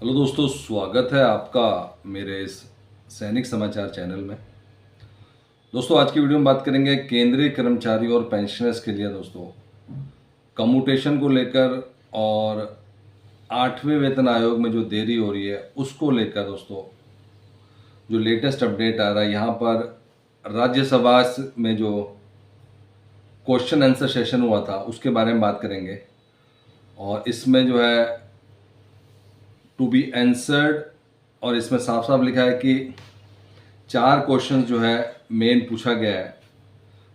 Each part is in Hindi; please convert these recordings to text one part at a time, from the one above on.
हेलो दोस्तों, स्वागत है आपका मेरे इस सैनिक समाचार चैनल में। दोस्तों, आज की वीडियो में बात करेंगे केंद्रीय कर्मचारियों और पेंशनर्स के लिए दोस्तों कम्यूटेशन को लेकर और 8वें वेतन आयोग में जो देरी हो रही है उसको लेकर दोस्तों जो लेटेस्ट अपडेट आ रहा है। यहाँ पर राज्यसभा में जो क्वेश्चन आंसर सेशन हुआ था उसके बारे में बात करेंगे और इसमें जो है टू बी आंसर्ड, और इसमें साफ साफ लिखा है कि 4 क्वेश्चन जो है मेन पूछा गया है,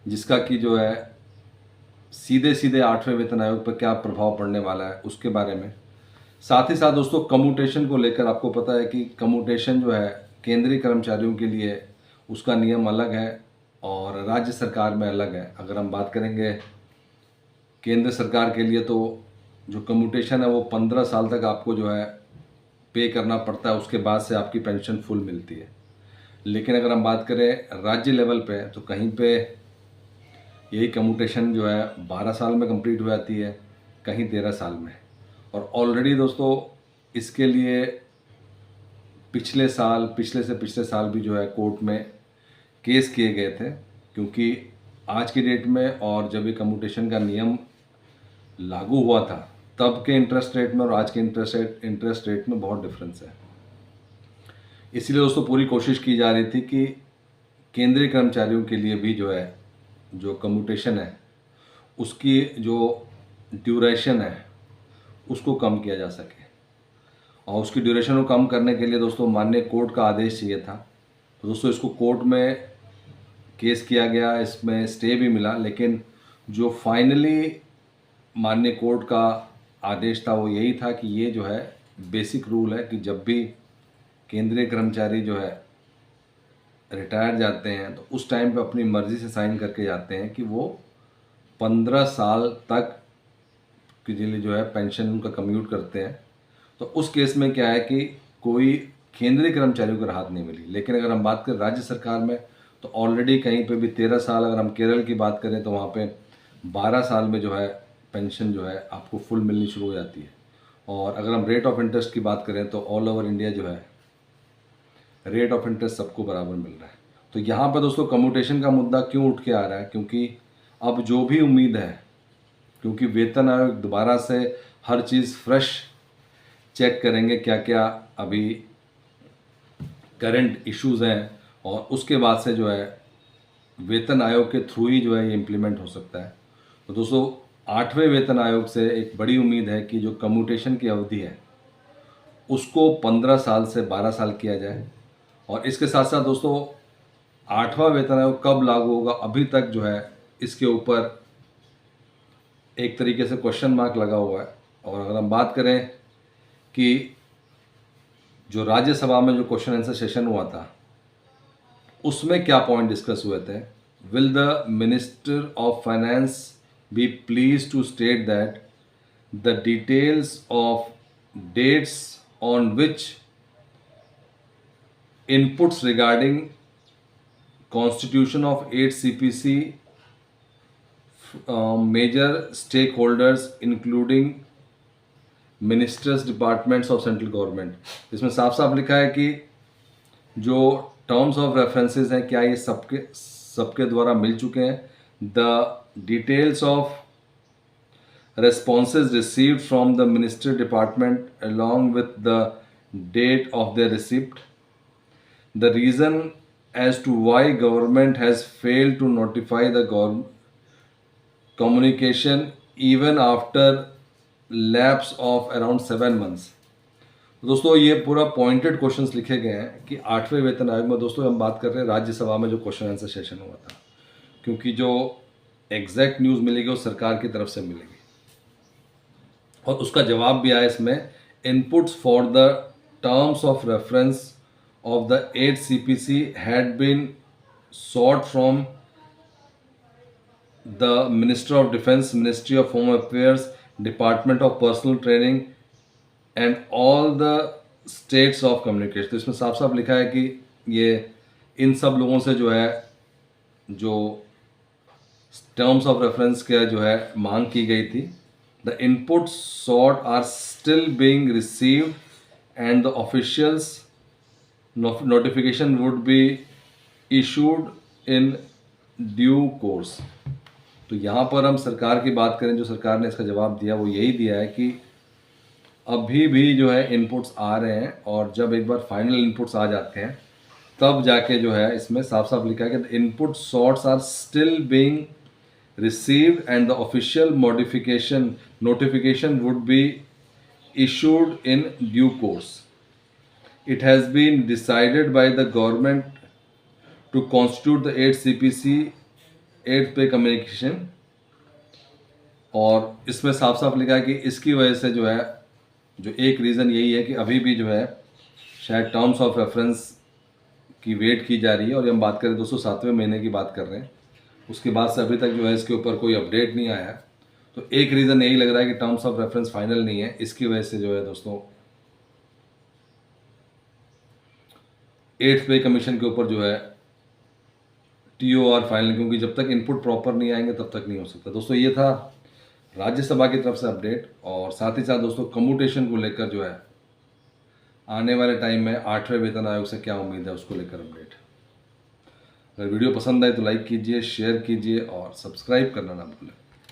जिसका कि जो है सीधे सीधे 8वें वेतन आयोग पर क्या प्रभाव पड़ने वाला है उसके बारे में। साथ ही साथ दोस्तों कम्यूटेशन को लेकर आपको पता है कि कम्यूटेशन जो है केंद्रीय कर्मचारियों के लिए उसका नियम अलग है और राज्य सरकार में अलग है। अगर हम बात करेंगे केंद्र सरकार के लिए तो जो कम्यूटेशन है वो 15 साल तक आपको जो है पे करना पड़ता है, उसके बाद से आपकी पेंशन फुल मिलती है। लेकिन अगर हम बात करें राज्य लेवल पे तो कहीं पे यही कम्यूटेशन जो है 12 साल में कंप्लीट हो जाती है, कहीं 13 साल में। और ऑलरेडी दोस्तों इसके लिए पिछले से पिछले साल भी जो है कोर्ट में केस किए गए थे, क्योंकि आज की डेट में और जब ये कम्यूटेशन का नियम लागू हुआ था तब के इंटरेस्ट रेट में और आज के इंटरेस्ट रेट में बहुत डिफरेंस है। इसीलिए दोस्तों पूरी कोशिश की जा रही थी कि केंद्रीय कर्मचारियों के लिए भी जो है जो कम्यूटेशन है उसकी जो ड्यूरेशन है उसको कम किया जा सके। और उसकी ड्यूरेशन को कम करने के लिए दोस्तों माननीय कोर्ट का आदेश चाहिए था। तो दोस्तों इसको कोर्ट में केस किया गया, इसमें स्टे भी मिला, लेकिन जो फाइनली माननीय कोर्ट का आदेश था वो यही था कि ये जो है बेसिक रूल है कि जब भी केंद्रीय कर्मचारी जो है रिटायर जाते हैं तो उस टाइम पे अपनी मर्ज़ी से साइन करके जाते हैं कि वो 15 साल तक के लिए जो है पेंशन उनका कम्यूट करते हैं। तो उस केस में क्या है कि कोई केंद्रीय कर्मचारियों को राहत नहीं मिली। लेकिन अगर हम बात करें राज्य सरकार में तो ऑलरेडी कहीं पे भी 13 साल, अगर हम केरल की बात करें तो वहाँ पे 12 साल में जो है पेंशन जो है आपको फुल मिलनी शुरू हो जाती है। और अगर हम रेट ऑफ इंटरेस्ट की बात करें तो ऑल ओवर इंडिया जो है रेट ऑफ इंटरेस्ट सबको बराबर मिल रहा है। तो यहाँ पर दोस्तों कम्यूटेशन का मुद्दा क्यों उठ के आ रहा है, क्योंकि अब जो भी उम्मीद है, क्योंकि वेतन आयोग दोबारा से हर चीज़ फ्रेश चेक करेंगे क्या क्या अभी करंट इश्यूज हैं, और उसके बाद से जो है वेतन आयोग के थ्रू ही जो है ये इम्प्लीमेंट हो सकता है। तो दोस्तों 8वें वेतन आयोग से एक बड़ी उम्मीद है कि जो कम्यूटेशन की अवधि है उसको 15 साल से 12 साल किया जाए। और इसके साथ साथ दोस्तों 8वां वेतन आयोग कब लागू होगा अभी तक जो है इसके ऊपर एक तरीके से क्वेश्चन मार्क लगा हुआ है। और अगर हम बात करें कि जो राज्यसभा में जो क्वेश्चन आंसर सेशन हुआ था उसमें क्या पॉइंट डिस्कस हुए थे, will the minister of finance be please to state that the details of dates on which inputs regarding constitution of 8 CPC major stakeholders including ministers departments of central government। इसमें साफ साफ लिखा है कि जो टर्म्स ऑफ रेफरेंसेस हैं क्या ये सबके द्वारा मिल चुके हैं। The details of responses received from the minister department along with the date of their receipt, the reason as to why government has failed to notify the communication even after lapse of around 7 months। दोस्तों ये पूरा पॉइंटेड क्वेश्चंस लिखे गए हैं कि 8वें वेतन आयोग में दोस्तों हम बात कर रहे हैं राज्यसभा में जो क्वेश्चन आंसर सेशन हुआ था, क्योंकि जो एग्जैक्ट न्यूज़ मिलेगी वो सरकार की तरफ से मिलेगी और उसका जवाब भी आया इसमें। Inputs for the terms of reference of the 8 CPC had been sought from the Minister of Defense, Ministry of Home Affairs, Department of Personal Training and all the states of communication। तो इसमें साफ साफ लिखा है कि ये इन सब लोगों से जो है जो टर्म्स ऑफ रेफरेंस का जो है मांग की गई थी। The inputs sought are still being received and the officials notification would be issued in due course। तो यहाँ पर हम सरकार की बात करें, जो सरकार ने इसका जवाब दिया वो यही दिया है कि अभी भी जो है इनपुट्स आ रहे हैं, और जब एक बार फाइनल इनपुट्स आ जाते हैं तब जाके जो है इसमें साफ साफ लिखा है कि input sorts are still being received and the official notification would be issued in due course। It has been decided by the government to constitute the 8th CPC 8th पे कम्युनिकेशन, और इसमें साफ साफ लिखा है कि इसकी वजह से जो है, जो एक रीज़न यही है कि अभी भी जो है शायद टर्म्स ऑफ रेफरेंस की वेट की जा रही है, और हम बात करें दोस्तों 7वें महीने की बात कर रहे हैं, उसके बाद से अभी तक जो है इसके ऊपर कोई अपडेट नहीं आया है। तो एक रीज़न यही लग रहा है कि टर्म्स ऑफ रेफरेंस फाइनल नहीं है, इसकी वजह से जो है दोस्तों 8th पे कमीशन के ऊपर जो है TOR फाइनल, क्योंकि जब तक इनपुट प्रॉपर नहीं आएंगे तब तक नहीं हो सकता। दोस्तों ये था राज्यसभा की तरफ से अपडेट, और साथ ही साथ दोस्तों कम्यूटेशन को लेकर जो है आने वाले टाइम में 8वें वेतन आयोग से क्या उम्मीद है उसको लेकर अपडेट। अगर वीडियो पसंद आए तो लाइक कीजिए, शेयर कीजिए और सब्सक्राइब करना ना भूलें।